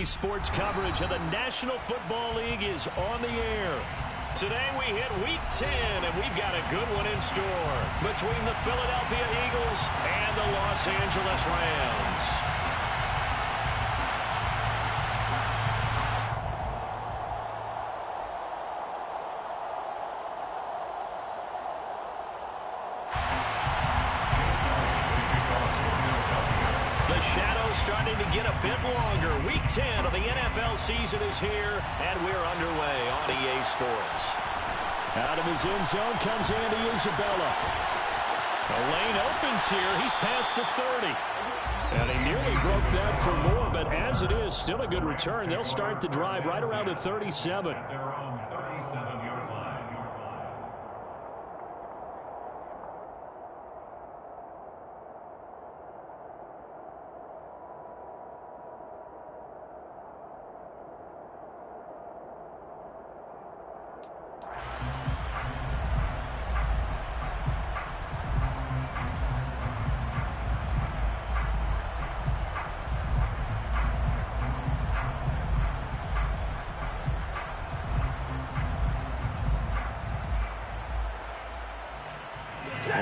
Sports coverage of the National Football League is on the air. Today we hit Week 10, and we've got a good one in store between the Philadelphia Eagles and the Los Angeles Rams. Starting to get a bit longer. Week 10 of the NFL season is here, and we're underway on EA Sports. Out of his end zone comes Andy Isabella. The lane opens here. He's past the 30. And he nearly broke that for more, but as it is, still a good return. They'll start the drive right around the 37.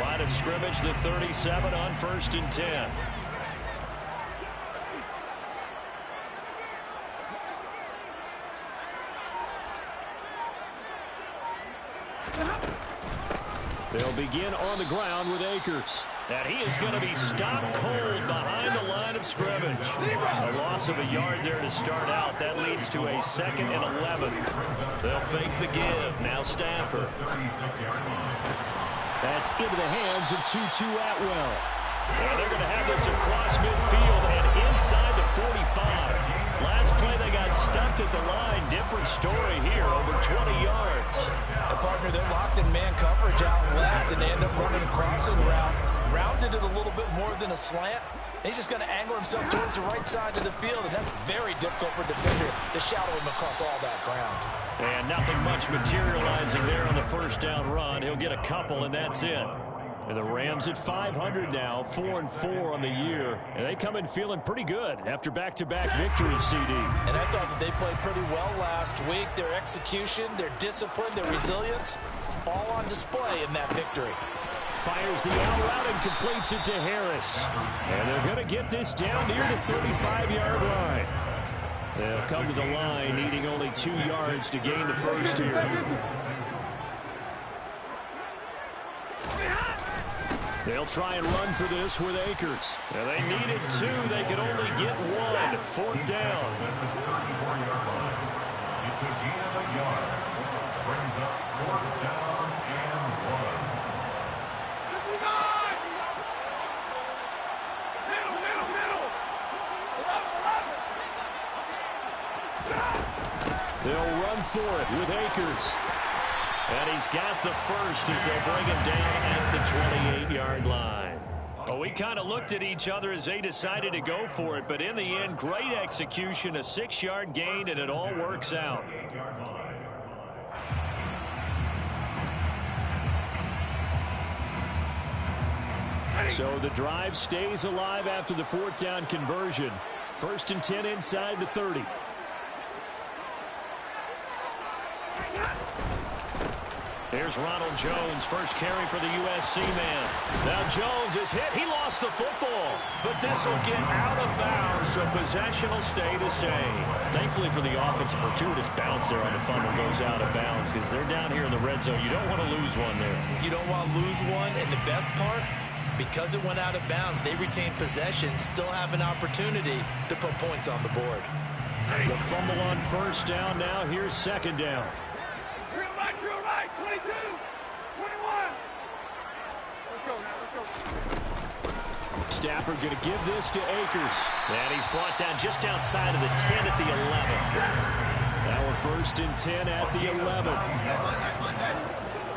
Line of scrimmage, the 37 on 1st and 10. They'll begin on the ground with Akers. And he is going to be stopped cold behind the line of scrimmage. A loss of a yard there to start out. That leads to a 2nd and 11. They'll fake the give. Now Stafford. That's into the hands of Tutu Atwell. Well, they're going to have this across midfield and inside the 45. Last play they got stuffed at the line. Different story here, over 20 yards. A partner, they're locked in man coverage out left, and they end up running a crossing route. Rounded it a little bit more than a slant. He's just going to angle himself towards the right side of the field, and that's very difficult for a defender to shadow him across all that ground. And nothing much materializing there on the first down run. He'll get a couple, and that's it. And the Rams at 500 now, 4-4 on the year. And they come in feeling pretty good after back-to-back victories, CD. And I thought that they played pretty well last week. Their execution, their discipline, their resilience, all on display in that victory. Fires the out route and completes it to Harris. And they're going to get this down near the 35-yard line. They'll come to the line needing only 2 yards to gain the first here. They'll try and run for this with Akers. Now they needed 2. They could only get 1. 4th down. It's a gain of a yard. Brings up 4th down and 1. They'll run for it with Akers. And he's got the first as they'll bring him down at the 28-yard line. Well, we kind of looked at each other as they decided to go for it, but in the end, great execution, a 6-yard gain, and it all works out. So the drive stays alive after the 4th down conversion. 1st and 10 inside the 30. Here's Ronald Jones, first carry for the USC man. Now Jones is hit. He lost the football, but this will get out of bounds, so possession will stay the same. Thankfully for the offense, a fortuitous bounce there on the fumble goes out of bounds because they're down here in the red zone. You don't want to lose one there. You don't want to lose one, and the best part, because it went out of bounds, they retain possession, still have an opportunity to put points on the board. The fumble on 1st down. Now here's 2nd down. Drill right, 22, 21. Let's go now, let's go. Stafford going to give this to Akers. And he's brought down just outside of the 10 at the 11. Now we're 1st and 10 at the 11.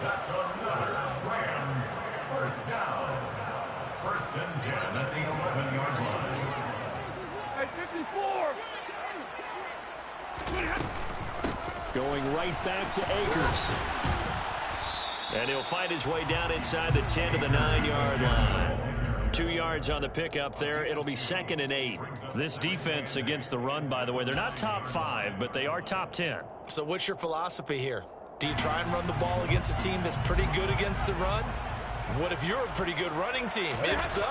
That's another Rams 1st down. 1st and 10 at the 11-yard line. Hey, 54. Going right back to Akers. And he'll find his way down inside the 10 to the 9-yard line. 2 yards on the pickup there. It'll be 2nd and 8. This defense against the run, by the way, they're not top 5, but they are top 10. So what's your philosophy here? Do you try and run the ball against a team that's pretty good against the run? What if you're a pretty good running team? If so,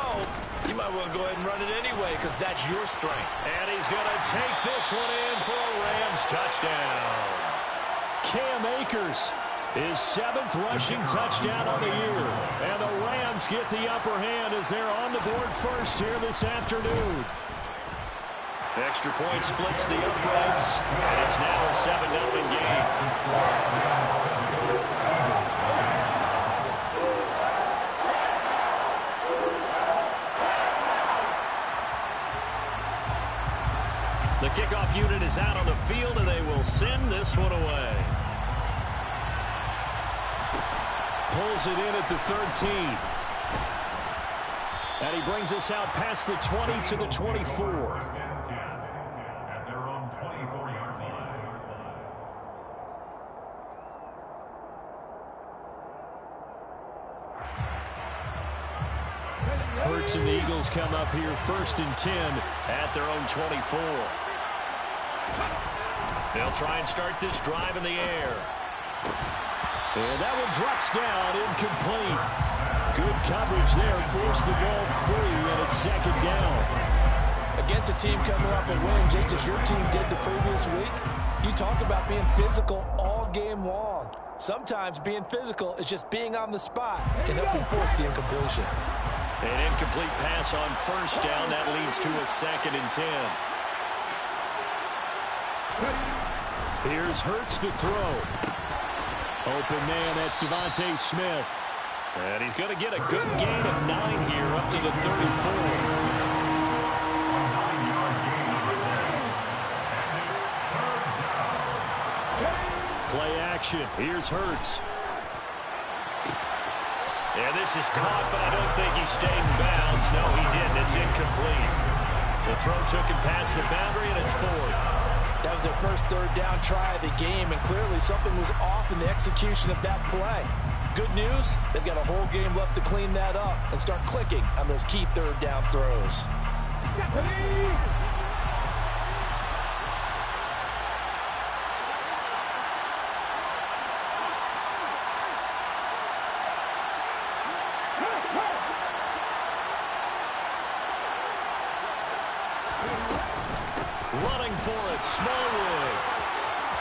you might well go ahead and run it anyway because that's your strength. And he's going to take this one in for a Rams touchdown. Cam Akers, his 7th rushing touchdown on the year. And the Rams get the upper hand as they're on the board first here this afternoon. Extra point splits the uprights, and it's now a 7-0 game. The kickoff unit is out on the field, and they will send this one away. Pulls it in at the 13. And he brings us out past the 20 to the 24. At their own 24-yard line. Hurts and the Eagles come up here 1st and 10 at their own 24. They'll try and start this drive in the air. And that one drops down, incomplete. Good coverage there, forced the ball free, and it's 2nd down. Against a team coming off a win, just as your team did the previous week, you talk about being physical all game long. Sometimes being physical is just being on the spot and helping force the incompletion. An incomplete pass on 1st down. That leads to a 2nd and 10. Here's Hurts to throw. Open man, that's Devontae Smith. And he's going to get a good gain of 9 here up to the 34. Play action. Here's Hurts. And this is caught, but I don't think he stayed in bounds. No, he didn't. It's incomplete. The throw took him past the boundary, and it's 4th. That was their first 3rd down try of the game, and clearly something was off in the execution of that play. Good news, they've got a whole game left to clean that up and start clicking on those key 3rd down throws. Running for it, Smallwood.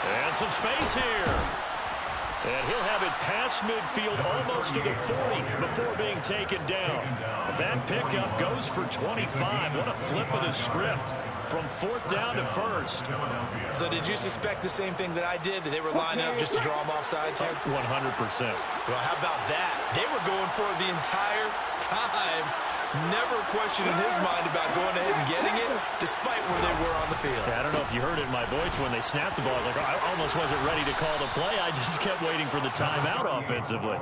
And some space here. And he'll have it past midfield almost to the 40 before being taken down. That pickup goes for 25. What a flip of the script from 4th down to 1st. So did you suspect the same thing that I did, that they were lining up just to draw them off sides here? 100%. Well, how about that? They were going for it the entire time. Never a question in his mind about going ahead and getting it, despite where they were on the field. Yeah, I don't know if you heard it in my voice when they snapped the ball. I was like, I almost wasn't ready to call the play. I just kept waiting for the timeout offensively.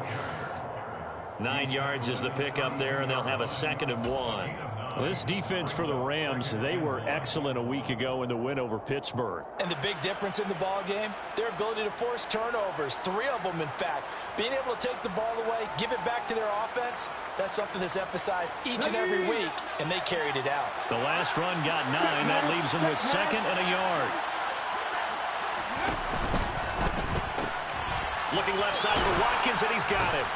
9 yards is the pickup there, and they'll have a 2nd and 1. Well, this defense for the Rams, they were excellent a week ago in the win over Pittsburgh. And the big difference in the ball game, their ability to force turnovers, 3 of them in fact. Being able to take the ball away, give it back to their offense, that's something that's emphasized each and every week, and they carried it out. The last run got 9. That leaves them with 2nd and a yard. Looking left side for Watkins, and he's got it.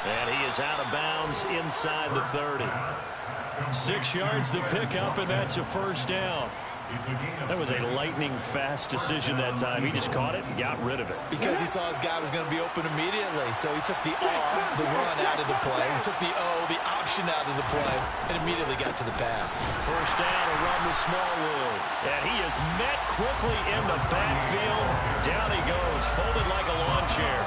And he is out of bounds inside the 30. 6 yards the pickup, and that's a 1st down. That was a lightning-fast decision that time. He just caught it and got rid of it. Because he saw his guy was going to be open immediately. So he took the R, the run, out of the play. He took the O, the option, out of the play, and immediately got to the pass. 1st down, a run with Smallwood. And he is met quickly in the backfield. Down he goes, folded like a lawn chair.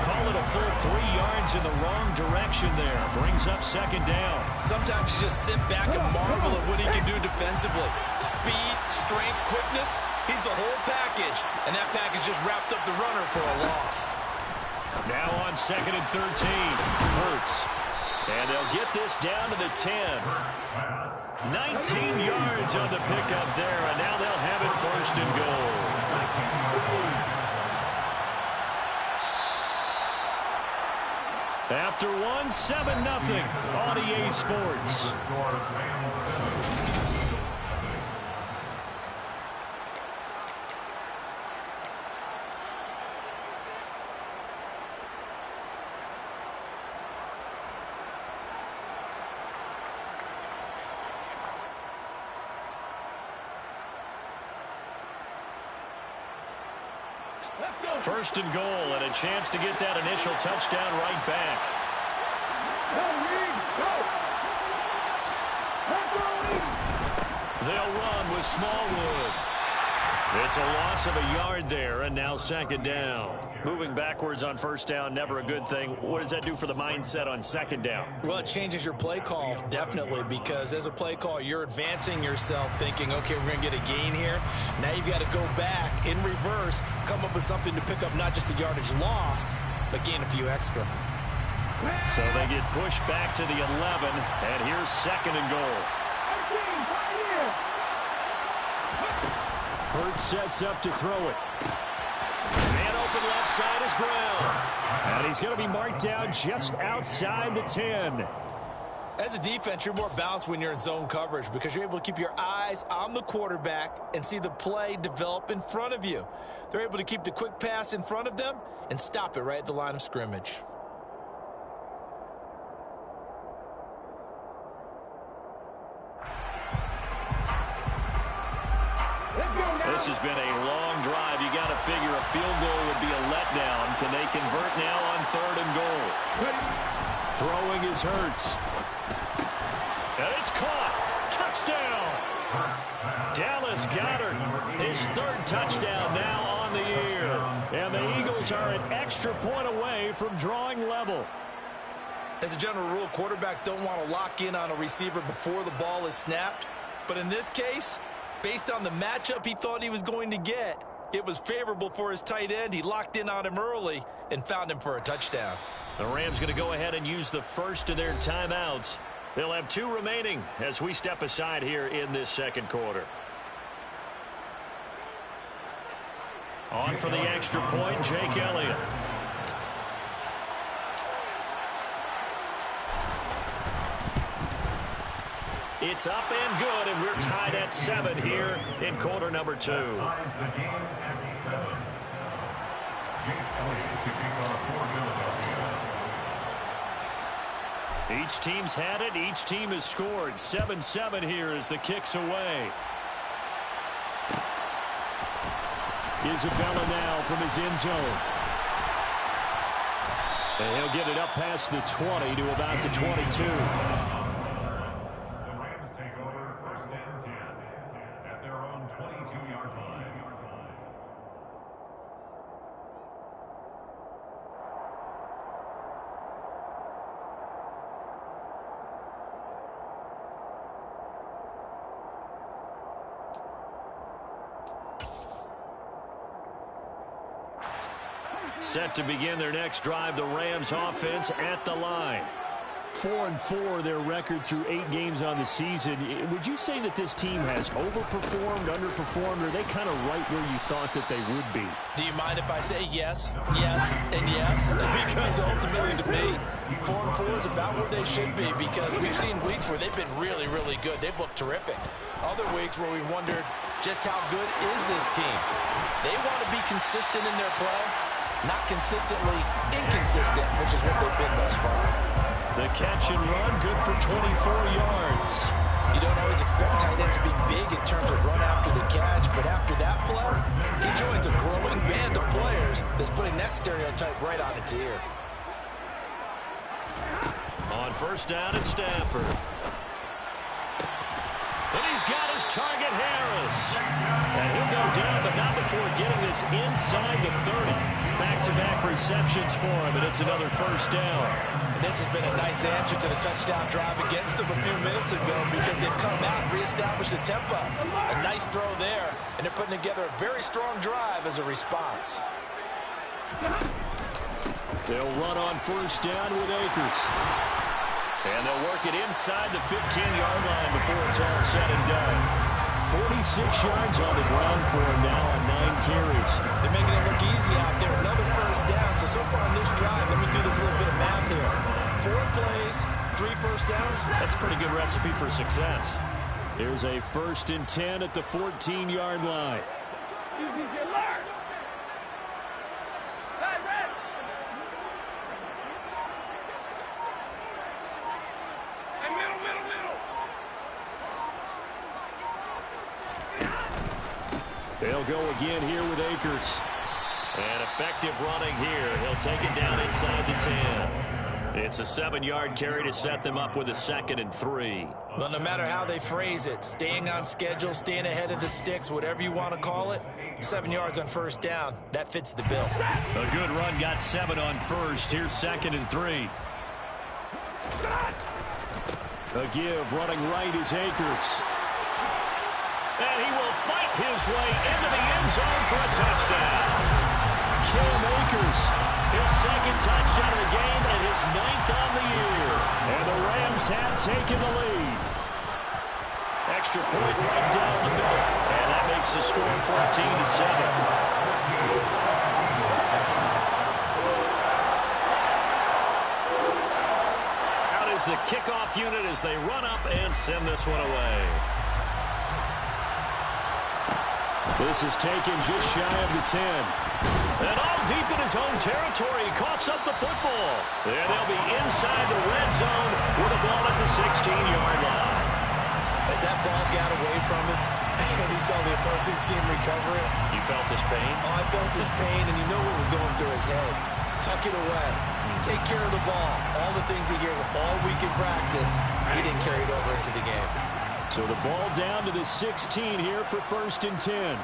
Call it a full 3 yards in the wrong direction there. Brings up 2nd down. Sometimes you just sit back and marvel at what he can do defensively. Speed, strength, quickness, he's the whole package. And that package just wrapped up the runner for a loss. Now on 2nd and 13. Hurts. And they'll get this down to the 10. 19 yards on the pickup there, and now they'll have it 1st and goal. After 1, 7-0 on EA Sports. First and goal, and a chance to get that initial touchdown right back. They'll run with Smallwood. It's a loss of a yard there, and now second down. Moving backwards on first down, never a good thing. What does that do for the mindset on second down? Well, it changes your play call, definitely, because as a play call, you're advancing yourself thinking, okay, we're going to get a gain here. Now you've got to go back in reverse, come up with something to pick up not just the yardage lost, but gain a few extra. So they get pushed back to the 11, and here's second and goal. Hurts sets up to throw it. Man open left side is Brown. And he's going to be marked down just outside the 10. As a defense, you're more balanced when you're in zone coverage because you're able to keep your eyes on the quarterback and see the play develop in front of you. They're able to keep the quick pass in front of them and stop it right at the line of scrimmage. This has been a long drive. You got to figure a field goal would be a letdown. Can they convert now on third and goal? Throwing is Hurts. And it's caught. Touchdown. Dallas Goedert, his third touchdown now on the year. And the Eagles are an extra point away from drawing level. As a general rule, quarterbacks don't want to lock in on a receiver before the ball is snapped. But in this case, based on the matchup he thought he was going to get, it was favorable for his tight end. He locked in on him early and found him for a touchdown. The Rams going to go ahead and use the first of their timeouts. They'll have 2 remaining as we step aside here in this second quarter. On for the extra point, Jake Elliott. It's up and good, and we're tied at 7 here in quarter number 2. Ties the game at 7. Jake Elliott to kick off for Philadelphia. Each team's had it. Each team has scored. 7-7 here as the kick's away. Isabella now from his end zone. And he'll get it up past the 20 to about the 22. At their own 22-yard line. Set to begin their next drive, the Rams offense at the line. 4-4 their record through 8 games on the season. Would you say that this team has overperformed, underperformed, or are they kind of right where you thought that they would be? Do you mind if I say yes, yes, and yes? Because ultimately to me, 4-4 is about where they should be because we've seen weeks where they've been really, really good. They've looked terrific. Other weeks where we wondered just how good is this team? They want to be consistent in their play, not consistently inconsistent, which is what they've been thus far. The catch and run, good for 24 yards. You don't always expect tight ends to be big in terms of run after the catch, but after that play, he joins a growing band of players that's putting that stereotype right on its ear. On first down, it's Stafford. And he's got his target, Harris. And he'll go down, but not before getting this inside the 30. Back-to-back receptions for him, and it's another first down. And this has been a nice answer to the touchdown drive against them a few minutes ago because they've come out and reestablished the tempo. A nice throw there, and they're putting together a very strong drive as a response. They'll run on first down with Akers. And they'll work it inside the 15-yard line before it's all said and done. 46 yards on the ground for him now on 9 carries. They're making it look easy out there. Another first down. So far on this drive, let me do this little bit of math here. 4 plays, 3 first downs. That's a pretty good recipe for success. Here's a 1st and 10 at the 14-yard line. They'll go again here with Akers. And effective running here. He'll take it down inside the 10. It's a 7-yard carry to set them up with a 2nd and 3. Well, no matter how they phrase it, staying on schedule, staying ahead of the sticks, whatever you want to call it, 7 yards on first down, that fits the bill. A good run got 7 on first. Here's 2nd and 3. A give running right is Akers. And he will fight his way into the end zone for a touchdown. Cam Akers, his 2nd touchdown of the game and his 9th on the year. And the Rams have taken the lead. Extra point right down the middle. And that makes the score 14-7. The kickoff unit as they run up and send this one away. This is taken just shy of the 10. And all deep in his own territory, he coughs up the football. And they'll be inside the red zone with the ball at the 16-yard line. As that ball got away from him, and he saw the opposing team recover it. You felt his pain? Oh, I felt his pain, and you know what was going through his head. Tuck it away. Take care of the ball. All the things he hears all week in practice, he didn't carry it over into the game. So the ball down to the 16 here for 1st and 10.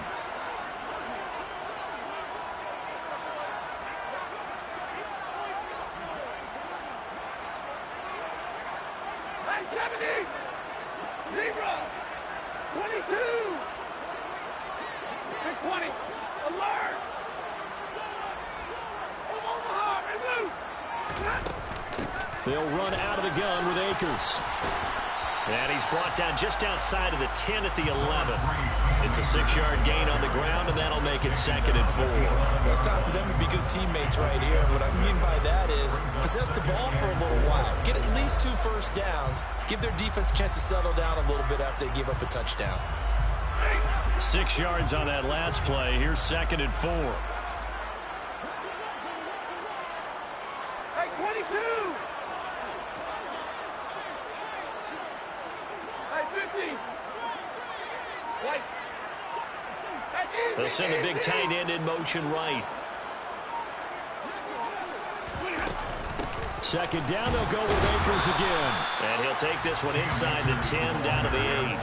They'll run out of the gun with Akers. And he's brought down just outside of the 10 at the 11. It's a 6-yard gain on the ground, and that'll make it 2nd and 4. Well, it's time for them to be good teammates right here. And what I mean by that is possess the ball for a little while. Get at least 2 first downs. Give their defense a chance to settle down a little bit after they give up a touchdown. 6 yards on that last play. Here's 2nd and 4. Hey, 22! They'll send the big tight end in motion right. 2nd down, they'll go with Akers again. And he'll take this one inside the 10 down to the 8.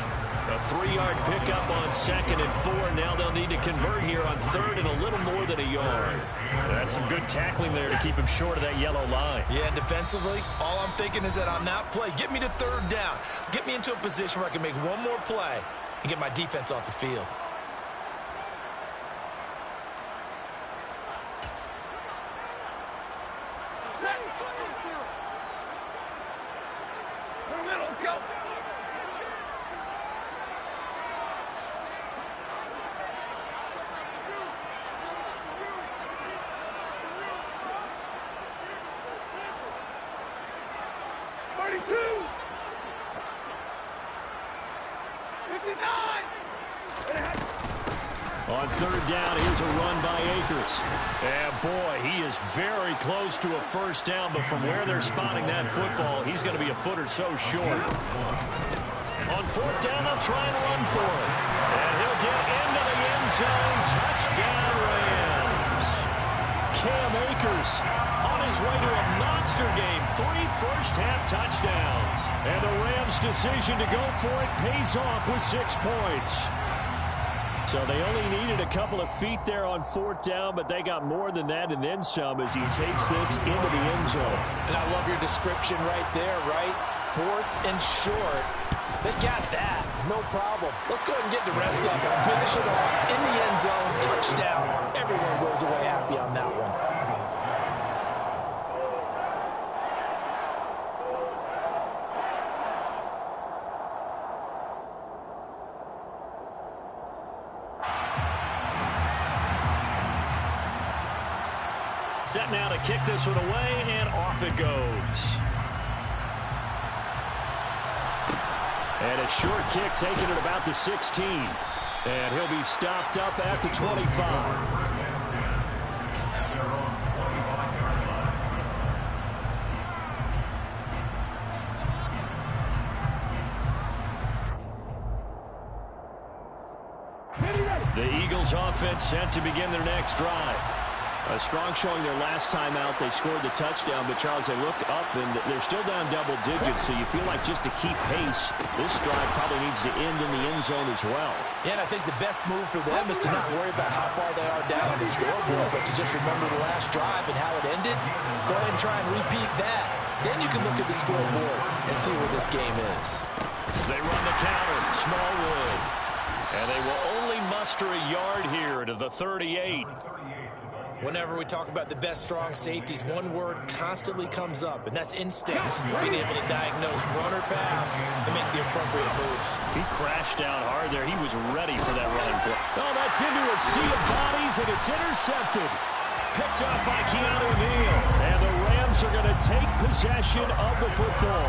A 3-yard pickup on 2nd and 4. Now they'll need to convert here on 3rd and a little more than a yard. That's some good tackling there to keep him short of that yellow line. Yeah, and defensively, all I'm thinking is that on that play, get me to 3rd down. Get me into a position where I can make one more play and get my defense off the field. On 3rd down, here's a run by Akers. And boy, he is very close to a first down, but from where they're spotting that football, he's going to be a foot or so short. On 4th down, they'll try and run for it. And he'll get into the end zone. Touchdown, Rams. Cam Akers on his way to a monster game. 3 first-half touchdowns. And the Rams' decision to go for it pays off with 6 points. So they only needed a couple of feet there on 4th down, but they got more than that and then some as he takes this into the end zone. And I love your description right there, right? 4th and short. They got that. No problem. Let's go ahead and get the rest of it. Finish it off in the end zone. Touchdown. Everyone goes away happy on that one. Set now to kick this one away, and off it goes. And a short kick taken at about the 16. And he'll be stopped up at the 25. The Eagles offense set to begin their next drive. A strong showing their last time out. They scored the touchdown, but Charles, they look up and they're still down double digits, so you feel like just to keep pace, this drive probably needs to end in the end zone as well. Yeah, and I think the best move for them is to not worry about how far they are down on the scoreboard, but to just remember the last drive and how it ended. Go ahead and try and repeat that. Then you can look at the scoreboard and see where this game is. They run the counter, Smallwood. And they will only muster a yard here to the 38. Whenever we talk about the best strong safeties, one word constantly comes up, and that's instincts. Being able to diagnose run or pass and make the appropriate moves. He crashed down hard there. He was ready for that run. Oh, that's into a sea of bodies, and it's intercepted. Picked up by Keanu Neal. And the Rams are going to take possession of the football.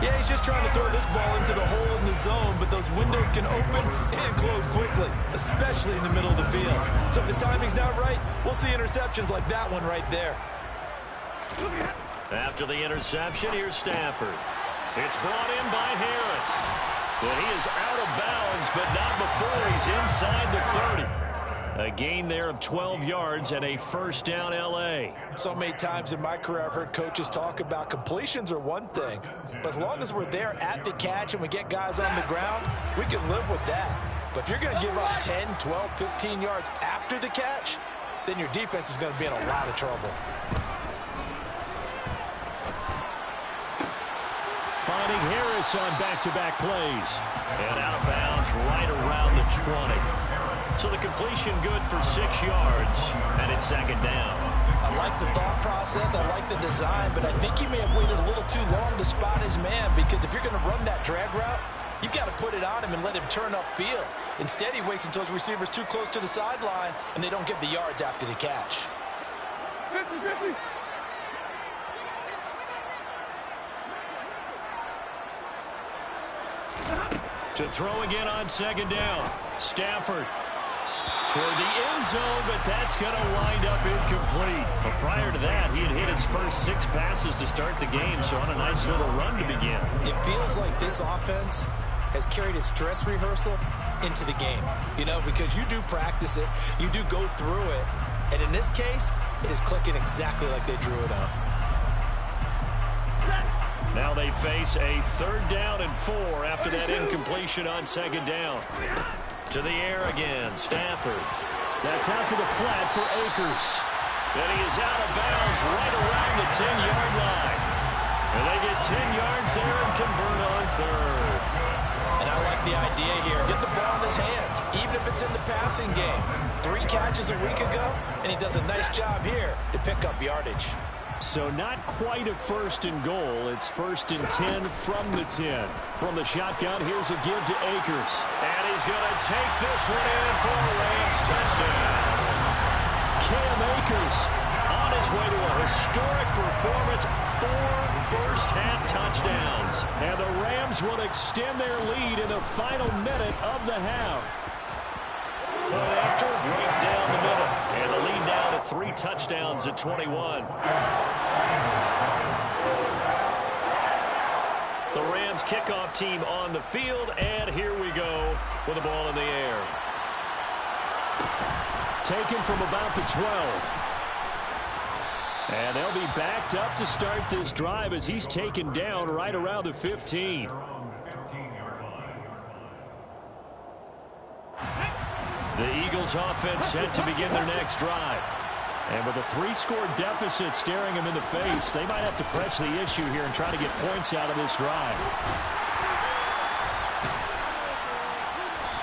Yeah, he's just trying to throw this ball into the hole in the zone, but those windows can open and close quickly, especially in the middle of the field. So if the timing's not right, we'll see interceptions like that one right there. After the interception, here's Stafford. It's brought in by Harris. But he is out of bounds, but not before he's inside the 30. A gain there of 12 yards and a first down L.A. So many times in my career I've heard coaches talk about completions are one thing, but as long as we're there at the catch and we get guys on the ground, we can live with that. But if you're going to give up 10, 12, 15 yards after the catch, then your defense is going to be in a lot of trouble. Finding Harris on back-to-back plays. And out of bounds right around the 20. So the completion good for 6 yards, and it's second down. I like the thought process, I like the design, but I think he may have waited a little too long to spot his man, because if you're going to run that drag route, you've got to put it on him and let him turn upfield. Instead, he waits until his receiver's too close to the sideline, and they don't get the yards after the catch. 50-50. To throw again on second down. Stafford toward the end zone, but that's going to wind up incomplete. But prior to that, he had hit his first 6 passes to start the game, so on a nice little run to begin. It feels like this offense has carried its dress rehearsal into the game. You know, because you do practice it, you do go through it, and in this case, it is clicking exactly like they drew it up. Now they face a 3rd down and 4 after that incompletion on second down. To the air again, Stafford. That's out to the flat for Akers. And he is out of bounds right around the 10-yard line. And they get 10 yards there and convert on 3rd. And I like the idea here. Get the ball in his hands, even if it's in the passing game. 3 catches a week ago, and he does a nice job here to pick up yardage. So not quite a 1st and goal. It's 1st and 10 from the 10. From the shotgun, here's a give to Akers. And he's going to take this one in for a Rams touchdown. Cam Akers on his way to a historic performance. 4 first-half touchdowns. And the Rams will extend their lead in the final minute of the half. Point after, right down the middle. And the lead down to 3 touchdowns at 21. The Rams kickoff team on the field, and here we go with the ball in the air. Taken from about the 12. And they'll be backed up to start this drive as he's taken down right around the 15. The Eagles offense set to begin their next drive. And with a 3-score deficit staring them in the face, they might have to press the issue here and try to get points out of this drive.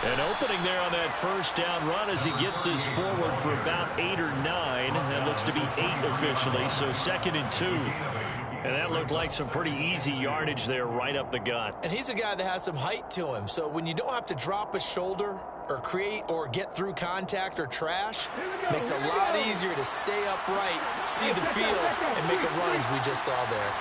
An opening there on that 1st down run as he gets this forward for about 8 or 9. That looks to be 8 officially, so 2nd and 2. And that looked like some pretty easy yardage there right up the gut. And he's a guy that has some height to him, so when you don't have to drop a shoulder or create or get through contact or trash, makes it a lot easier to stay upright, see the field, and make a run as we just saw there.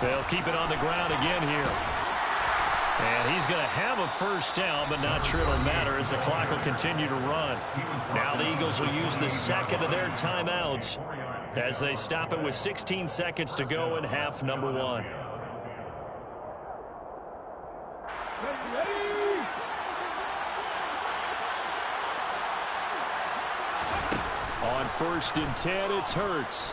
They'll keep it on the ground again here. And he's going to have a 1st down, but not sure it'll matter as the clock will continue to run. Now the Eagles will use the 2nd of their timeouts as they stop it with 16 seconds to go in half number 1. 1st and 10. It's Hurts.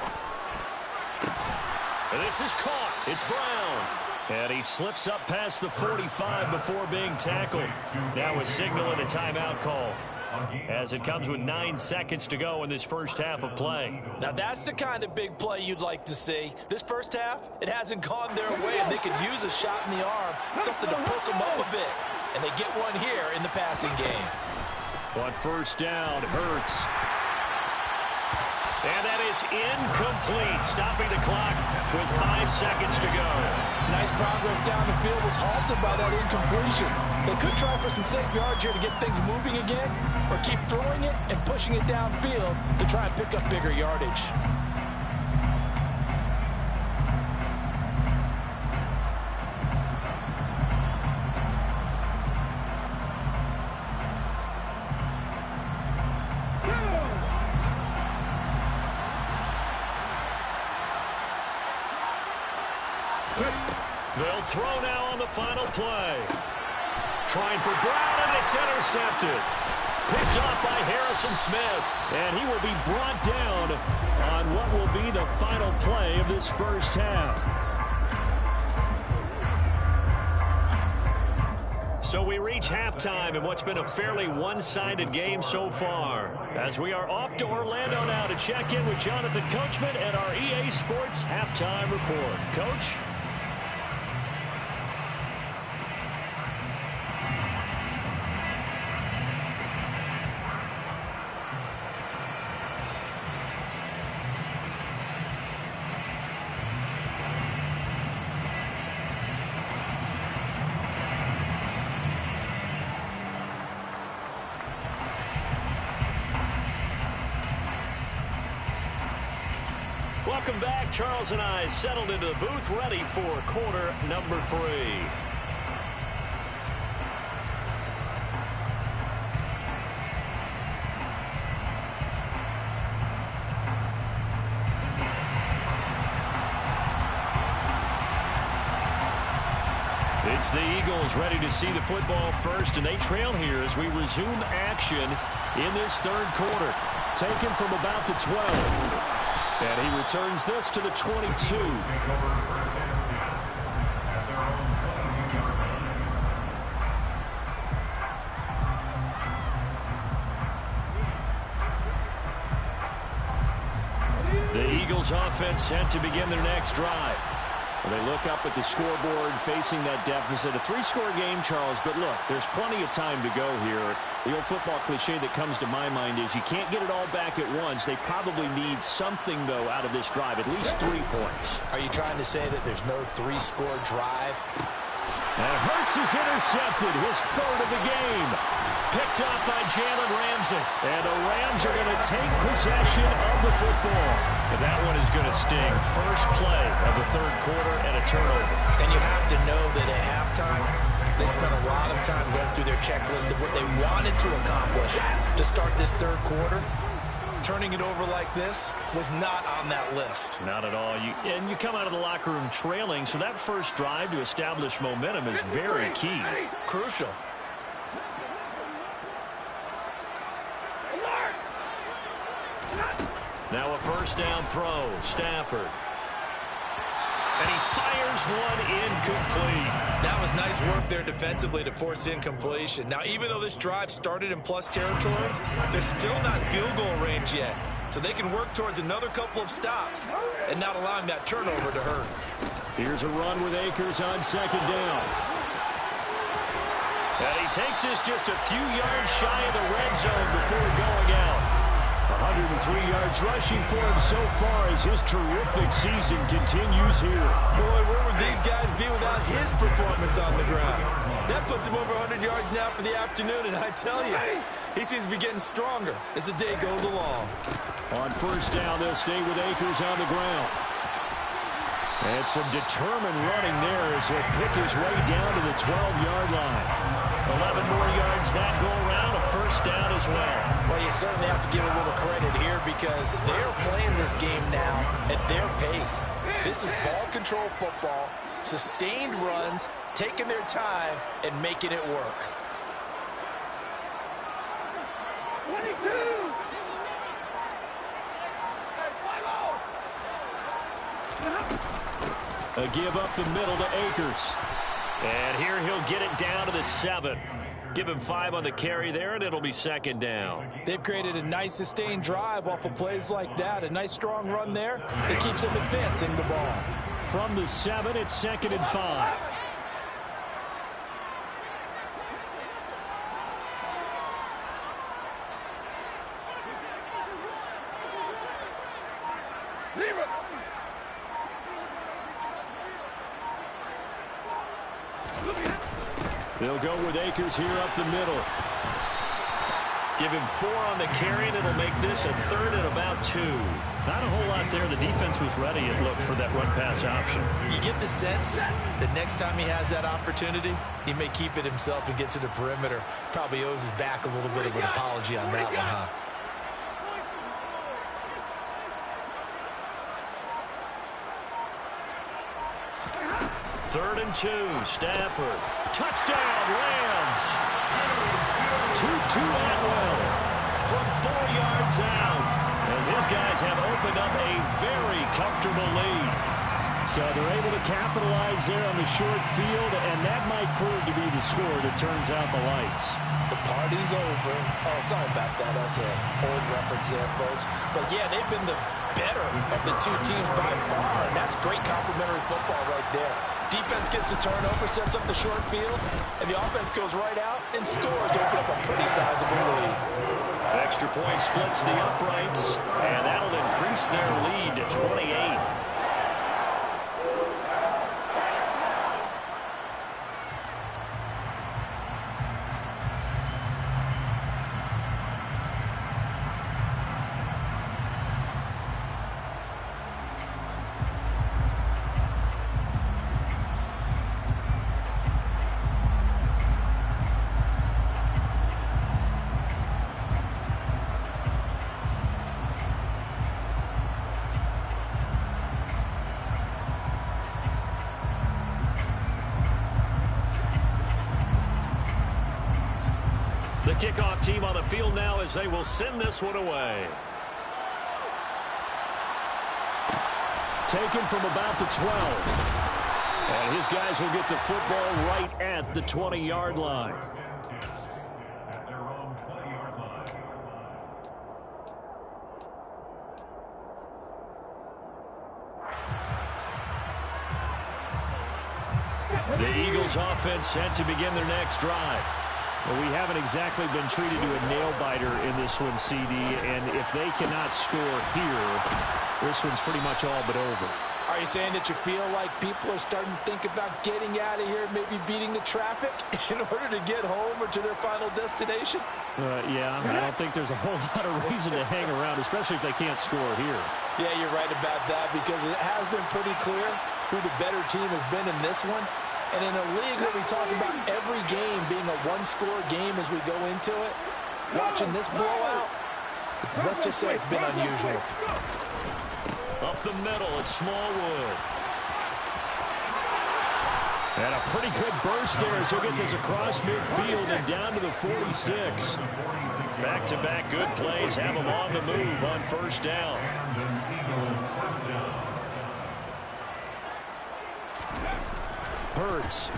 This is caught. It's Brown. And he slips up past the 45 before being tackled. Now a signal and a timeout call, as it comes with 9 seconds to go in this first half of play. Now that's the kind of big play you'd like to see. This first half, it hasn't gone their way, and they could use a shot in the arm, something to perk them up a bit. And they get one here in the passing game. On 1st down, Hurts. And that is incomplete, stopping the clock with 5 seconds to go. Nice progress down the field was halted by that incompletion. They could try for some safe yards here to get things moving again, or keep throwing it and pushing it downfield to try and pick up bigger yardage. They'll throw now on the final play. Trying for Brown, and it's intercepted. Picked off by Harrison Smith. And he will be brought down on what will be the final play of this first half. So we reach halftime in what's been a fairly one-sided game so far, as we are off to Orlando now to check in with Jonathan Coachman and our EA Sports Halftime Report. Coach? Welcome back. Charles and I settled into the booth, ready for quarter number 3. It's the Eagles ready to see the football first, and they trail here as we resume action in this third quarter. Taken from about the 12. And he returns this to the 22. The Eagles offense set to begin their next drive. Well, they look up at the scoreboard facing that deficit. A 3-score game, Charles, but look, there's plenty of time to go here. The old football cliche that comes to my mind is you can't get it all back at once. They probably need something, though, out of this drive, at least 3 points. Are you trying to say that there's no 3-score drive? And Hurts is intercepted, his 3rd of the game. Picked up by Jalen Ramsey. And the Rams are going to take possession of the football. And that one is going to sting. First play of the third quarter and a turnover. And you have to know that at halftime, they spent a lot of time going through their checklist of what they wanted to accomplish to start this third quarter. Turning it over like this was not on that list. Not at all. And you come out of the locker room trailing, so that first drive to establish momentum is very key. Crucial. Now a first down throw. Stafford. And he fires one incomplete. That was nice work there defensively to force incompletion. Now, even though this drive started in plus territory, they're still not in field goal range yet. So they can work towards another couple of stops and not allowing that turnover to hurt. Here's a run with Akers on 2nd down. And he takes this just a few yards shy of the red zone before going out. 103 yards rushing for him so far as his terrific season continues here. Boy, where would these guys be without his performance on the ground? That puts him over 100 yards now for the afternoon, and I tell you, he seems to be getting stronger as the day goes along. On first down, they'll stay with Akers on the ground. And some determined running there as he'll pick his way down to the 12-yard line. 11 more yards that go around, a first down as well. Well, you certainly have to give a little credit here because they're playing this game now at their pace. This is ball control football, sustained runs, taking their time and making it work. 22. A give up the middle to Akers. And here he'll get it down to the 7. Give him 5 on the carry there, and it'll be second down. They've created a nice sustained drive off of plays like that. A nice strong run there. It keeps them advancing the ball. From the 7, it's second and 5. They'll go with Akers here up the middle. Give him 4 on the carry, and it'll make this a third and about 2. Not a whole lot there. The defense was ready, it looked, for that run-pass option. You get the sense that next time he has that opportunity, he may keep it himself and get to the perimeter. Probably owes his back a little bit of an apology on that one, huh? Third and 2, Stafford. Touchdown, Rams. Tutu Atwell from 4 yards out, as his guys have opened up a very comfortable lead. So they're able to capitalize there on the short field, and that might prove to be the score that turns out the lights. The party's over. Oh, sorry about that. That's an old reference there, folks. But, yeah, they've been the better of the two teams by far, and that's great complimentary football right there. Defense gets the turnover, sets up the short field, and the offense goes right out and scores to open up a pretty sizable lead. Extra point splits the uprights, and that'll increase their lead to 28. The kickoff team on the field now as they will send this one away. Taken from about the 12. And his guys will get the football right at the 20-yard line. At their own 20-yard line. The Eagles offense set to begin their next drive. Well, we haven't exactly been treated to a nail-biter in this one, CD, and if they cannot score here, this one's pretty much all but over. Are you saying that you feel like people are starting to think about getting out of here, maybe beating the traffic in order to get home or to their final destination? Yeah, I don't think there's a whole lot of reason to hang around, especially if they can't score here. Yeah, you're right about that, because it has been pretty clear who the better team has been in this one. And in a league where we talk about every game being a one-score game as we go into it, watching this blowout, let's just say it's been unusual. Up the middle, it's Smallwood. And a pretty good burst there as he'll get this across midfield and down to the 46. Back-to-back good plays have him on the move on first down. Hurts.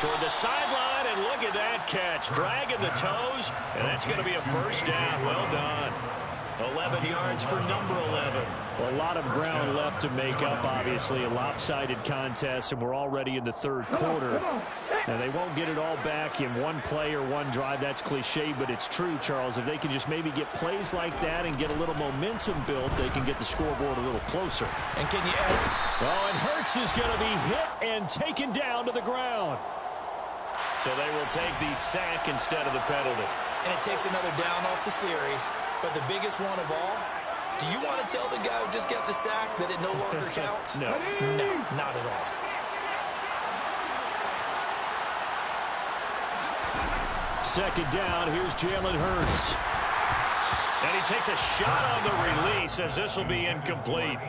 Toward the sideline, and look at that catch. Dragging the toes, and that's going to be a first down. Well done. 11 yards for number 11. Well, a lot of ground left to make up, obviously. A lopsided contest, and we're already in the third quarter. And they won't get it all back in one play or one drive. That's cliche, but it's true, Charles. If they can just maybe get plays like that and get a little momentum built, they can get the scoreboard a little closer. And can you ask? Oh, and Hurts is going to be hit and taken down to the ground. So they will take the sack instead of the penalty. And it takes another down off the series. But the biggest one of all, do you want to tell the guy who just got the sack that it no longer counts? No. No, not at all. Second down, here's Jalen Hurts. And he takes a shot on the release as this will be incomplete.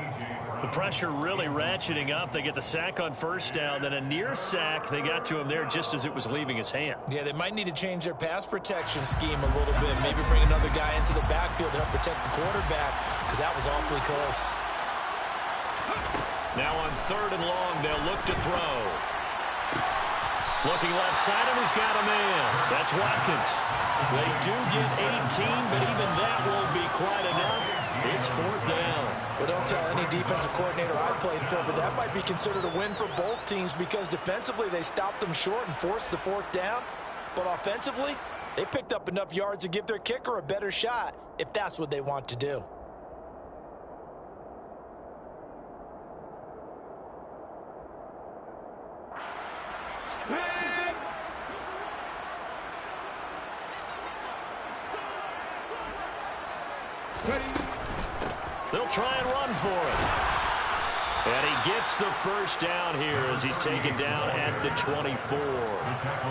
The pressure really ratcheting up. They get the sack on first down, then a near sack. They got to him there just as it was leaving his hand. Yeah, they might need to change their pass protection scheme a little bit. Maybe bring another guy into the backfield to help protect the quarterback, because that was awfully close. Now on 3rd and long, they'll look to throw. Looking left side, and he's got a man. That's Watkins. They do get 18, but even that won't be quite enough. It's 4th down. Well, don't tell any defensive coordinator I played for, but that might be considered a win for both teams because defensively they stopped them short and forced the 4th down. But offensively, they picked up enough yards to give their kicker a better shot if that's what they want to do. They'll try and run for it. And he gets the first down here as he's taken down at the 24.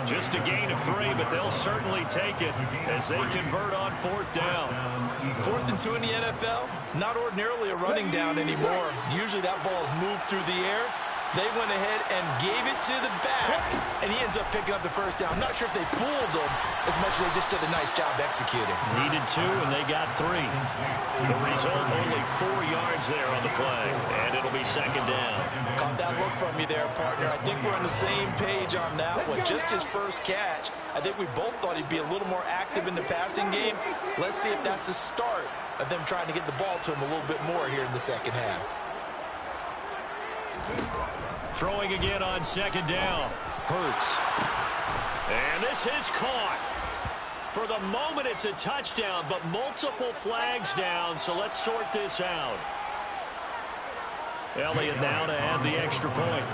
Just a gain of 3, but they'll certainly take it as they convert on 4th down. 4th and 2 in the NFL, not ordinarily a running down anymore. Usually that ball is moved through the air. They went ahead and gave it to the back, and he ends up picking up the first down. I'm not sure if they fooled him as much as they just did a nice job executing. Needed 2, and they got 3. The result, only 4 yards there on the play, and it'll be 2nd down. Caught that look from you there, partner. I think we're on the same page on that one. Just his first catch. I think we both thought he'd be a little more active in the passing game. Let's see if that's the start of them trying to get the ball to him a little bit more here in the second half. Throwing again on 2nd down. Hurts. And this is caught. For the moment, it's a touchdown, but multiple flags down, so let's sort this out. Elliott now to add the extra point.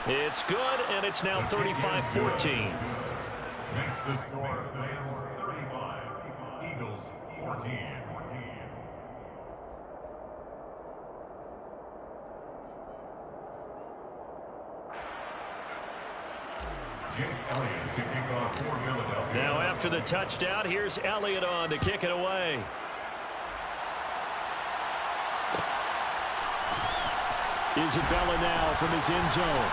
It's good, and it's now 35-14. Makes the score Rams 35, Eagles 14. Jake Elliott to kick off for Philadelphia. Now after the touchdown, here's Elliott on to kick it away. Isabella now from his end zone.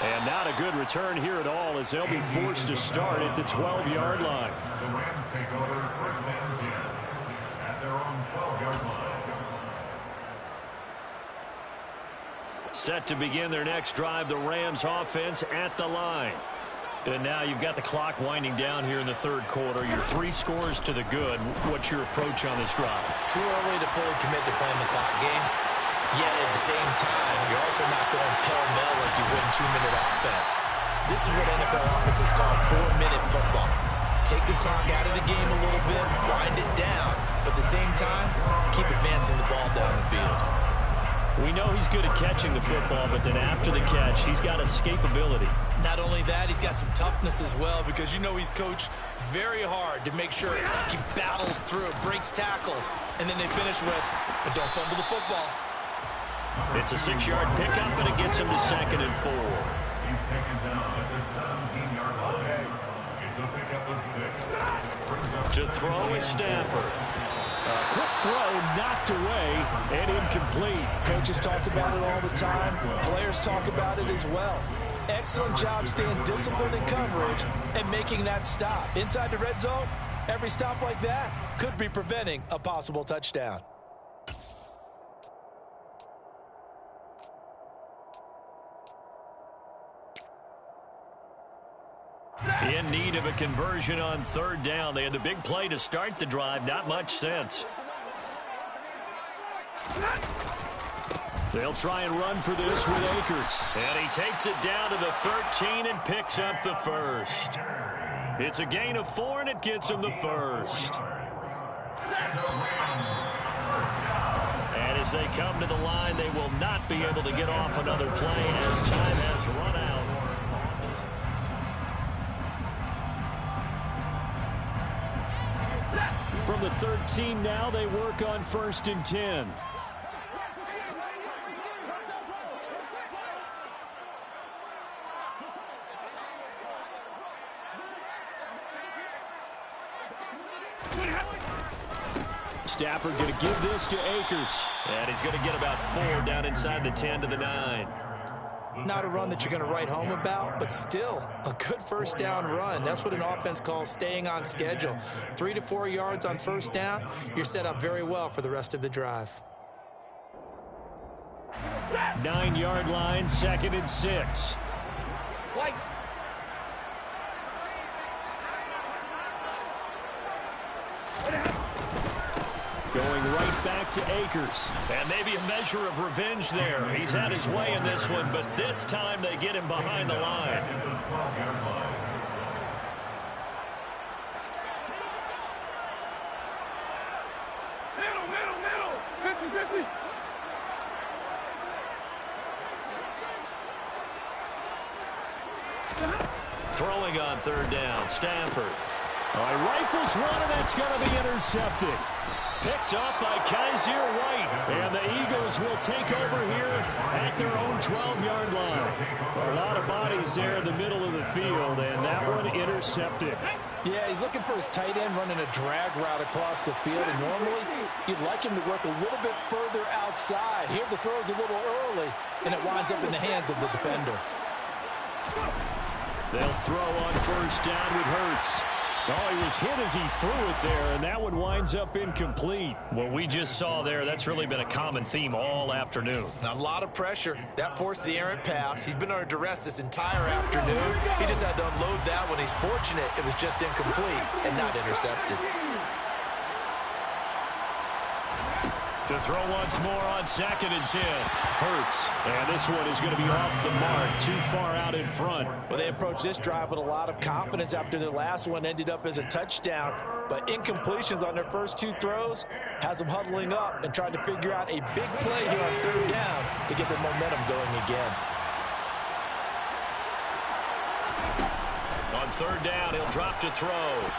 And not a good return here at all as they'll be forced to start at the 12-yard line. The Rams take over 1st and 10 at their own 12-yard line. Set to begin their next drive, the Rams offense at the line. And now you've got the clock winding down here in the 3rd quarter. Your 3 scores to the good. What's your approach on this drive? Too early to fully commit to playing the clock game. Yet at the same time, you're also not going pell-mell like you would in 2-minute offense. This is what NFL offenses call 4-minute football. Take the clock out of the game a little bit, wind it down, but at the same time, keep advancing the ball down the field. We know he's good at catching the football, but then after the catch, he's got escapability. Not only that, he's got some toughness as well because you know he's coached very hard to make sure he battles through, breaks tackles, and then they finish with, but don't fumble the football. It's a 6-yard pickup, and it gets him to 2nd and 4. He's taken down at the 17-yard line. It's a pickup of 6. To throw is Stafford. A quick throw knocked away and incomplete. Coaches talk about it all the time. Players talk about it as well. Excellent job staying disciplined in coverage and making that stop. Inside the red zone, every stop like that could be preventing a possible touchdown. In need of a conversion on 3rd down. They had the big play to start the drive. Not much sense. They'll try and run for this with Akers. And he takes it down to the 13 and picks up the first. It's a gain of 4, and it gets him the first. And as they come to the line, they will not be able to get off another play as time has run out. From the 13 now, they work on 1st and 10. Stafford going to give this to Akers. And he's going to get about 4 down inside the 10 to the 9. Not a run that you're going to write home about, but still a good first down run. That's what an offense calls staying on schedule. 3 to 4 yards on first down, you're set up very well for the rest of the drive. 9-yard line, 2nd and 6. Going right back to Akers. And maybe a measure of revenge there. He's had his way in this one, but this time they get him behind the line. Middle. 50-50. Throwing on 3rd down, Stafford. He rifles one, and that's going to be intercepted. Picked up by Kaiser White. And the Eagles will take over here at their own 12-yard line. A lot of bodies there in the middle of the field, and that one intercepted. Yeah, he's looking for his tight end running a drag route across the field. And normally, you'd like him to work a little bit further outside. Here, the throw's a little early, and it winds up in the hands of the defender. They'll throw on 1st down with Hurts. Oh, he was hit as he threw it there, and that one winds up incomplete. What we just saw there, that's really been a common theme all afternoon. A lot of pressure. That forced the errant pass. He's been under duress this entire afternoon. He just had to unload that one. He's fortunate it was just incomplete and not intercepted. To throw once more on 2nd and 10. Hurts. And this one is going to be off the mark. Too far out in front. Well, they approached this drive with a lot of confidence after their last one ended up as a touchdown. But incompletions on their first 2 throws has them huddling up and trying to figure out a big play here on 3rd down to get their momentum going again. On 3rd down, he'll drop to throw.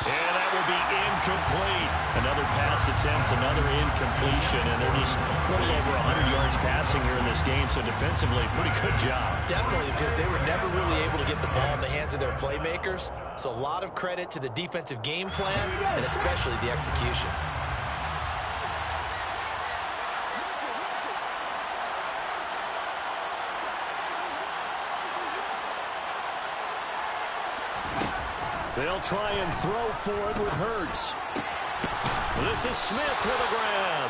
And that will be incomplete. Another pass attempt, another incompletion, and they're just a little over 100 yards passing here in this game, so defensively, pretty good job. Definitely, because they were never really able to get the ball in the hands of their playmakers. So a lot of credit to the defensive game plan, and especially the execution. They'll try and throw for it with Hurts. This is Smith with a grab.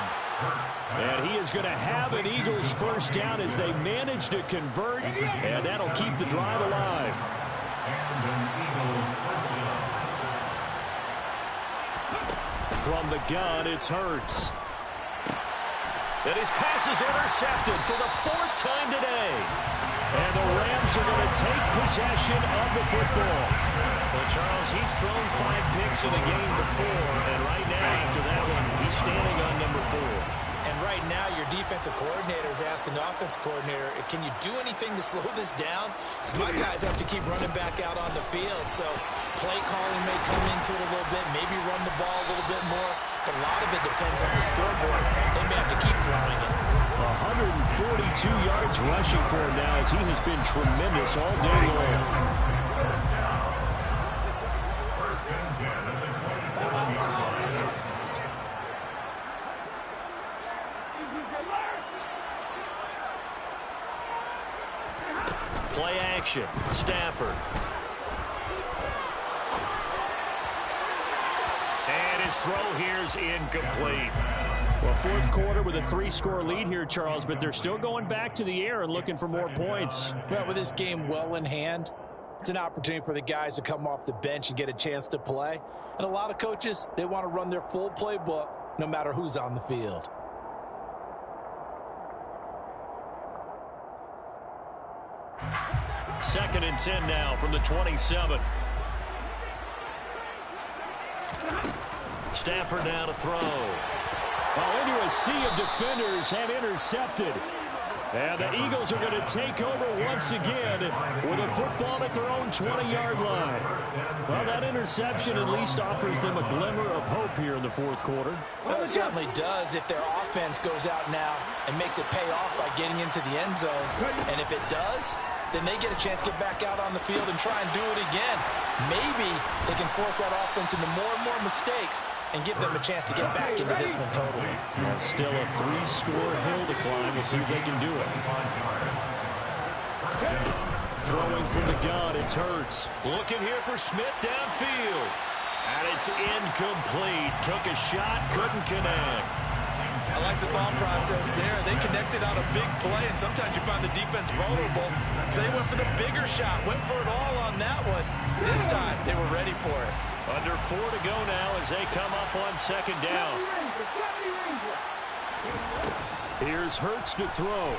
And he is going to have an Eagles 1st down as they manage to convert, and that'll keep the drive alive. From the gun, it's Hurts. And his pass is intercepted for the 4th time today. And the Rams are going to take possession of the football. Well, Charles, he's thrown 5 picks in a game before, and right now, after that one, he's standing on number 4. And right now, your defensive coordinator is asking the offensive coordinator, can you do anything to slow this down? Because my guys have to keep running back out on the field, so play calling may come into it a little bit, maybe run the ball a little bit more, but a lot of it depends on the scoreboard. They may have to keep throwing it. 142 yards rushing for him now, as he has been tremendous all day long. Play action. Stafford. And his throw here's incomplete. Well, 4th quarter with a 3-score lead here, Charles, but they're still going back to the air and looking for more points. Well, with this game well in hand, it's an opportunity for the guys to come off the bench and get a chance to play. And a lot of coaches, they want to run their full playbook no matter who's on the field. Second and 10 now from the 27. Stafford now to throw. Well, into a sea of defenders have intercepted. And the Eagles are going to take over once again with a football at their own 20-yard line. Well, that interception at least offers them a glimmer of hope here in the 4th quarter. Well, it certainly does if their offense goes out now and makes it pay off by getting into the end zone. And if it does, then they get a chance to get back out on the field and try and do it again. Maybe they can force that offense into more and more mistakes and give them a chance to get back into this one totally. Still a 3-score hill to climb. We'll see if they can do it. Throwing from the gun, it's Hurts. Looking here for Smith downfield. And it's incomplete. Took a shot, couldn't connect. I like the thought process there. They connected on a big play, and sometimes you find the defense vulnerable. So they went for the bigger shot, went for it all on that one. This time, they were ready for it. Under 4 to go now as they come up on second down. Here's Hurts to throw.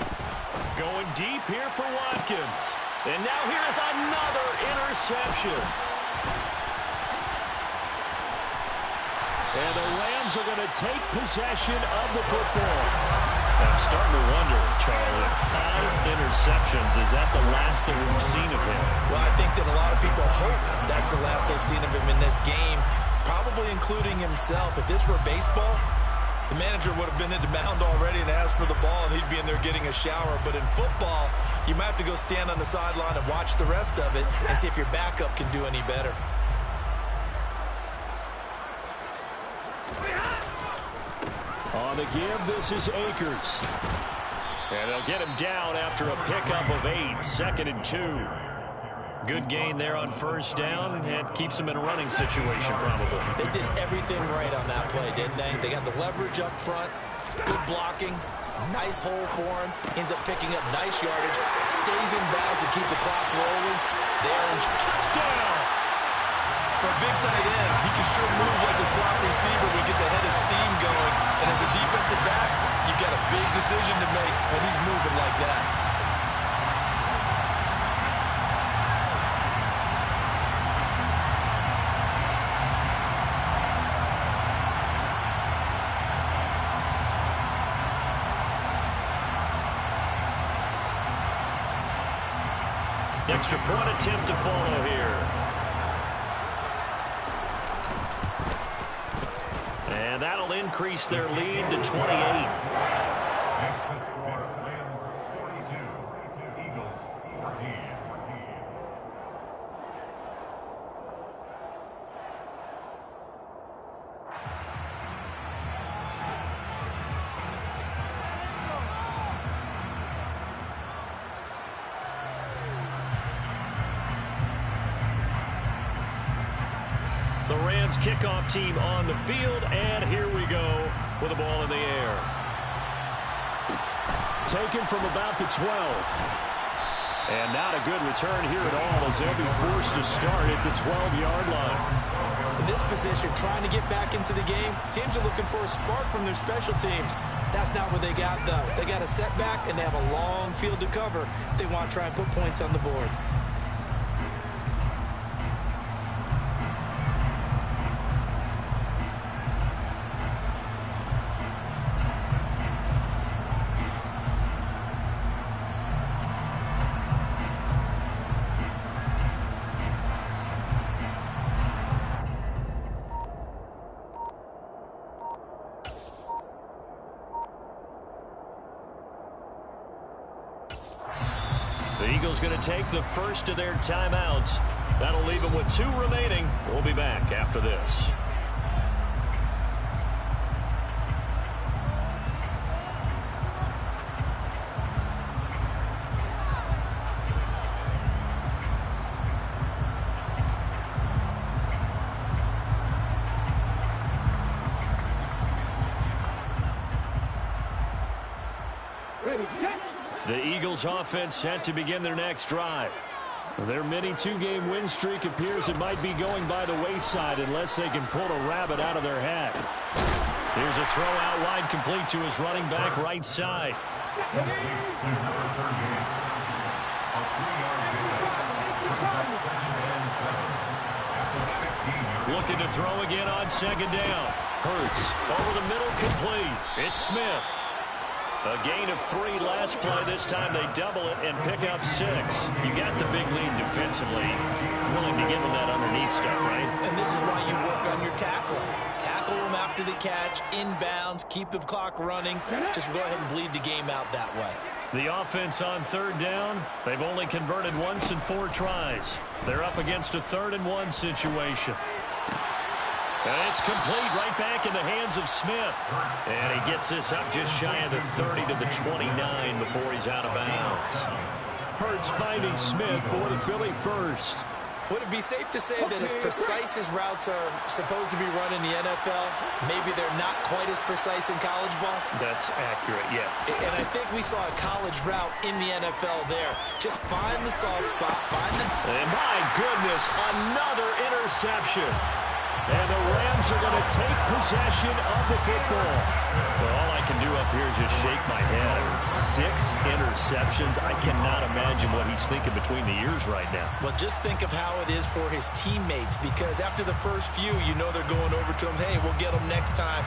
Going deep here for Watkins. And now here's another interception. And the Rams are going to take possession of the football. I'm starting to wonder, Charles, if 5 interceptions, is that the last that we've seen of him? Well, I think that a lot of people hope that's the last they've seen of him in this game, probably including himself. If this were baseball, the manager would have been in the mound already and asked for the ball, and he'd be in there getting a shower. But in football, you might have to go stand on the sideline and watch the rest of it and see if your backup can do any better. On the give, this is Akers. And they'll get him down after a pickup of 8, 2nd and 2. Good gain there on first down, and keeps him in a running situation probably. They did everything right on that play, didn't they? They got the leverage up front, good blocking, nice hole for him, ends up picking up nice yardage, stays in bounds to keep the clock rolling. There, touchdown! For a big tight end, he can sure move like a slot receiver when he gets a head of steam going. And as a defensive back, you've got a big decision to make when he's moving like that. Extra point attempt to follow here. And that'll increase their lead to 28. Next to score, Rams 42, Eagles 14. The Rams kickoff team on the field, and here we go with the ball in the air. Taken from about the 12. And not a good return here at all as they'll be forced to start at the 12-yard line. In this position, trying to get back into the game, teams are looking for a spark from their special teams. That's not what they got, though. They got a setback, and they have a long field to cover if they want to try and put points on the board. The Eagles going to take the first of their timeouts. That'll leave them with 2 remaining. We'll be back after this. The Eagles offense set to begin their next drive. Their mini 2-game win streak appears it might be going by the wayside unless they can pull a rabbit out of their hat. Here's a throw out wide, complete to his running back right side. Looking to throw again on second down. Hurts over the middle, complete. It's Smith. A gain of 3 last play. This time they double it and pick up 6. You got the big lead defensively. Willing to give them that underneath stuff, right? And this is why you work on your tackling. Tackle them after the catch, inbounds, keep the clock running. Just go ahead and bleed the game out that way. The offense on third down, they've only converted once in 4 tries. They're up against a 3rd-and-1 situation. And it's complete right back in the hands of Smith. And he gets this up just shy of the 30 to the 29 before he's out of bounds. Hurts finding Smith for the Philly first. Would it be safe to say that as precise as routes are supposed to be run in the NFL, maybe they're not quite as precise in college ball? That's accurate, yes. And I think we saw a college route in the NFL there. Just find the soft spot, find the... And my goodness, another interception. And the Rams are going to take possession of the football. Well, all I can do up here is just shake my head. I mean, 6 interceptions. I cannot imagine what he's thinking between the ears right now. Well, just think of how it is for his teammates, because after the first few, you know they're going over to him, hey, we'll get them next time.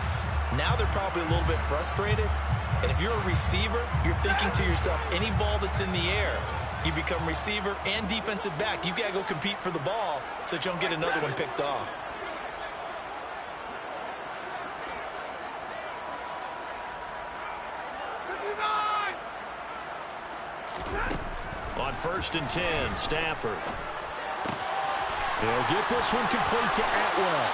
Now they're probably a little bit frustrated. And if you're a receiver, you're thinking to yourself, any ball that's in the air, you become receiver and defensive back. You've got to go compete for the ball so that you don't get another one picked off. On 1st and 10, Stafford. He'll get this one complete to Atwell.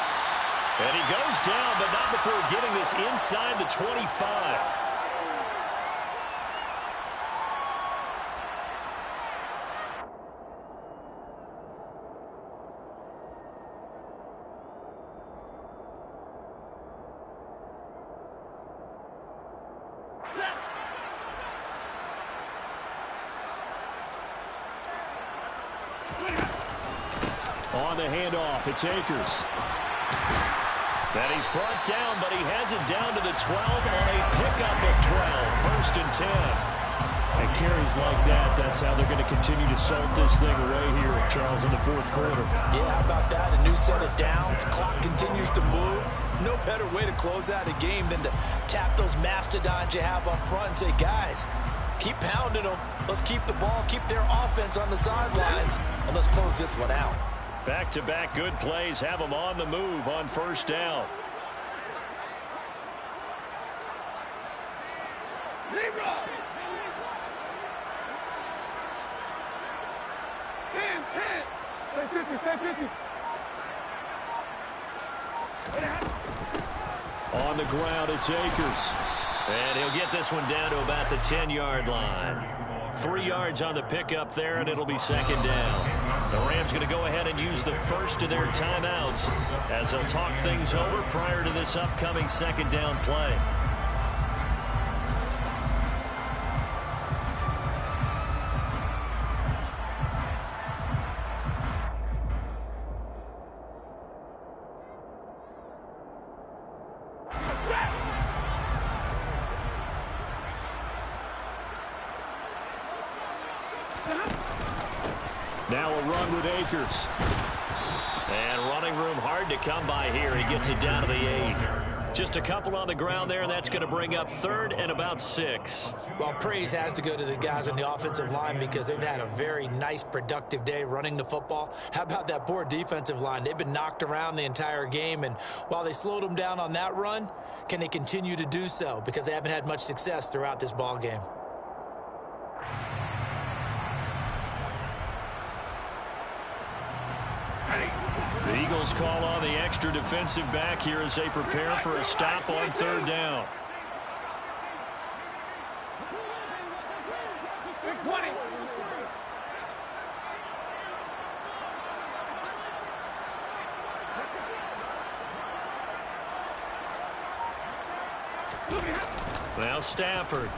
And he goes down, but not before getting this inside the 25. On the handoff, it's Akers. And he's brought down, but he has it down to the 12 on a pickup of 12. 1st and 10. And carries like that, that's how they're going to continue to salt this thing away here, Charles, in the 4th quarter. Yeah, how about that? A new set of downs. Clock continues to move. No better way to close out a game than to tap those mastodons you have up front and say, guys, keep pounding them. Let's keep the ball, keep their offense on the sidelines, and let's close this one out. Back-to-back good plays have them on the move on 1st down. On the ground, it's Akers. And he'll get this one down to about the 10-yard line. 3 yards on the pickup there, and it'll be 2nd down. The Rams going to go ahead and use the first of their timeouts as they'll talk things over prior to this upcoming 2nd down play. Now a run with Akers. And running room hard to come by here. He gets it down to the 8. Just a couple on the ground there, and that's going to bring up 3rd and about 6. Well, praise has to go to the guys on the offensive line because they've had a very nice, productive day running the football. How about that poor defensive line? They've been knocked around the entire game, and while they slowed them down on that run, can they continue to do so? Because they haven't had much success throughout this ball game. The Eagles call on the extra defensive back here as they prepare for a stop on 3rd down. Now Stafford.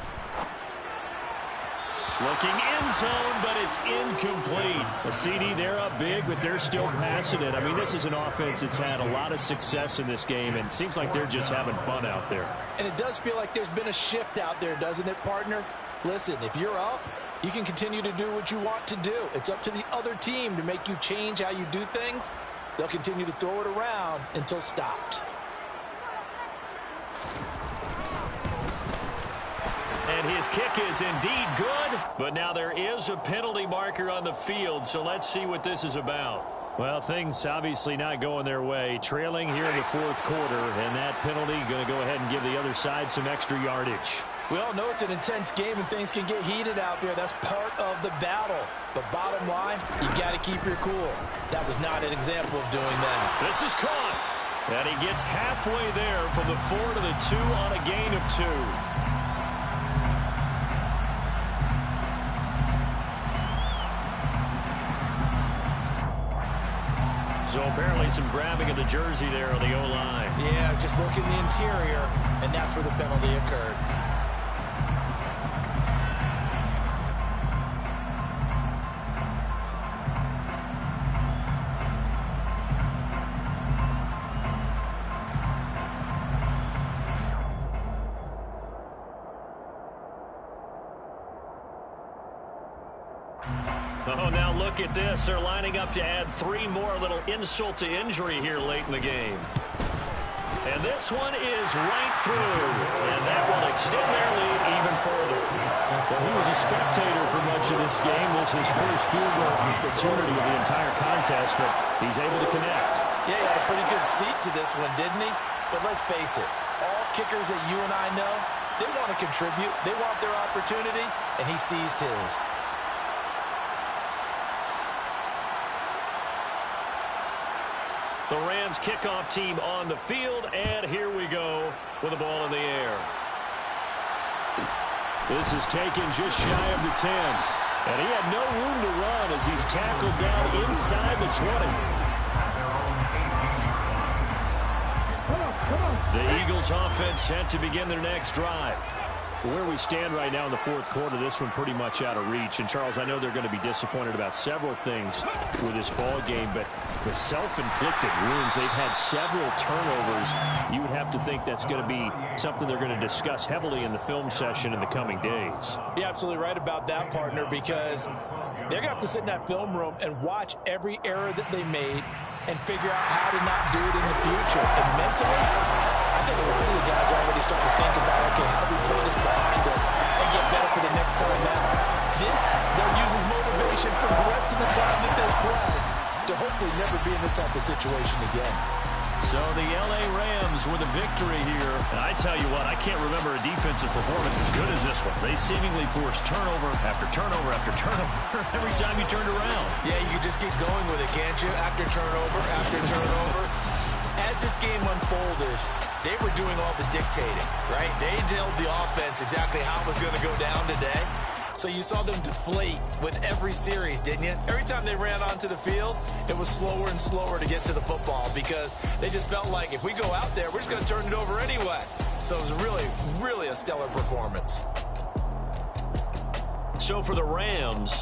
Looking end zone, but it's incomplete. A CD, they're up big, but they're still passing it. I mean, this is an offense that's had a lot of success in this game, and it seems like they're just having fun out there. And it does feel like there's been a shift out there, doesn't it, partner? Listen, if you're up, you can continue to do what you want to do. It's up to the other team to make you change how you do things. They'll continue to throw it around until stopped. And his kick is indeed good, but now there is a penalty marker on the field, so let's see what this is about. Well, things obviously not going their way. Trailing here in the 4th quarter, and that penalty going to go ahead and give the other side some extra yardage. We all know it's an intense game and things can get heated out there. That's part of the battle. But bottom line, you got to keep your cool. That was not an example of doing that. This is caught. And he gets halfway there from the 4 to the 2 on a gain of 2. So apparently some grabbing of the jersey there on the O-line. Yeah, just look in the interior, and that's where the penalty occurred. Oh, now look at this. They're lining up to add 3 more, little insult to injury here late in the game. And this one is right through. And that will extend their lead even further. Well, he was a spectator for much of this game. This is his first field goal opportunity of the entire contest, but he's able to connect. Yeah, he had a pretty good seat to this one, didn't he? But let's face it, all kickers that you and I know, they want to contribute. They want their opportunity, and he seized his. The Rams kickoff team on the field, and here we go with the ball in the air. This is taken just shy of the 10. And he had no room to run as he's tackled down inside the 20. The Eagles offense set to begin their next drive. Where we stand right now in the fourth quarter, this one pretty much out of reach. And, Charles, I know they're going to be disappointed about several things with this ball game, but the self-inflicted wounds, they've had several turnovers. You would have to think that's going to be something they're going to discuss heavily in the film session in the coming days. You're absolutely right about that, partner, because they're going to have to sit in that film room and watch every error that they made and figure out how to not do it in the future. And mentally, I think a lot of the guys are already starting to think about, okay, how do we put this behind us and get better for the next time out? This, they'll use as motivation for the rest of the time that they play to hopefully never be in this type of situation again. So the L.A. Rams with a victory here. And I tell you what, I can't remember a defensive performance as good as this one. They seemingly forced turnover after turnover after turnover every time you turned around. Yeah, you can just keep going with it, can't you? After turnover, after turnover. As this game unfolded, they were doing all the dictating, right? They told the offense exactly how it was going to go down today. So you saw them deflate with every series, didn't you? Every time they ran onto the field, it was slower and slower to get to the football because they just felt like if we go out there, we're just going to turn it over anyway. So it was really, really a stellar performance. So for the Rams,